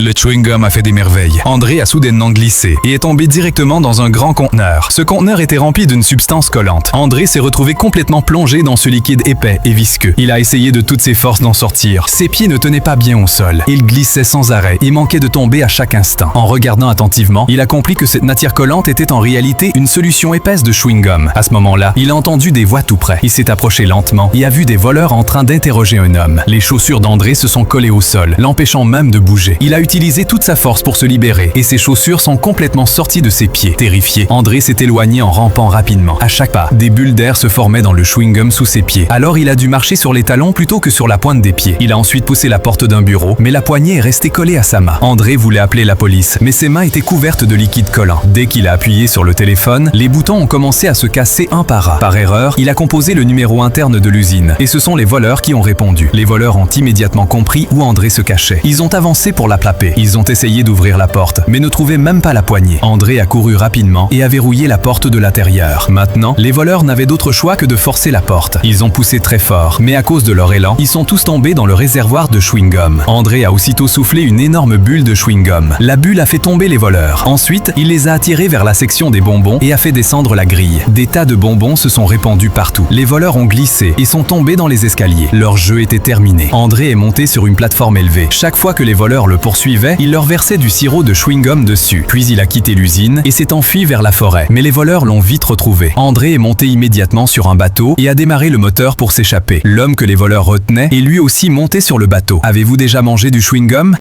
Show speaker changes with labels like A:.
A: Le chewing-gum a fait des merveilles. André a soudainement glissé et est tombé directement dans un grand conteneur. Ce conteneur était rempli d'une substance collante. André s'est retrouvé complètement plongé dans ce liquide épais et visqueux. Il a essayé de toutes ses forces d'en sortir. Ses pieds ne tenaient pas bien au sol. Il glissait sans arrêt et manquait de tomber à chaque instant. En regardant attentivement, il a compris que cette matière collante était en réalité une solution épaisse de chewing-gum. À ce moment-là, il a entendu des voix tout près. Il s'est approché lentement et a vu des voleurs en train d'interroger un homme. Les chaussures d'André se sont collées au sol, l'empêchant même de bouger. Il a utilisé toute sa force pour se libérer et ses chaussures sont complètement sorties de ses pieds. Terrifié, André s'est éloigné en rampant rapidement. À chaque pas, des bulles d'air se formaient dans le chewing-gum sous ses pieds. Alors il a dû marcher sur les talons plutôt que sur la pointe des pieds. Il a ensuite poussé la porte d'un bureau, mais la poignée est restée collée à sa main. André voulait appeler la police, mais ses mains étaient couvertes de liquide collant. Dès qu'il a appuyé sur le téléphone, les boutons ont commencé à se casser un par un. Par erreur, il a composé le numéro interne de l'usine et ce sont les voleurs qui ont répondu. Les voleurs ont immédiatement compris où André se cachait. Ils ont avancé pour l'attraper. Ils ont essayé d'ouvrir la porte, mais ne trouvaient même pas la poignée. André a couru rapidement et a verrouillé la porte de l'intérieur. Maintenant, les voleurs n'avaient d'autre choix que de forcer la porte. Ils ont poussé très fort, mais à cause de leur élan, ils sont tous tombés dans le réservoir de chewing-gum. André a aussitôt soufflé une énorme bulle de chewing-gum. La bulle a fait tomber les voleurs. Ensuite, il les a attirés vers la section des bonbons et a fait descendre la grille. Des tas de bonbons se sont répandus partout. Les voleurs ont glissé et sont tombés dans les escaliers. Leur jeu était terminé. André est monté sur une plateforme élevée. Chaque fois que les voleurs le poursuivaient, il leur versait du sirop de chewing-gum dessus. Puis il a quitté l'usine et s'est enfui vers la forêt. Mais les voleurs l'ont vite retrouvé. André est monté immédiatement sur un bateau et a démarré le moteur pour s'échapper. L'homme que les voleurs retenaient est lui aussi monté sur le bateau. Avez-vous déjà mangé du chewing-gum ?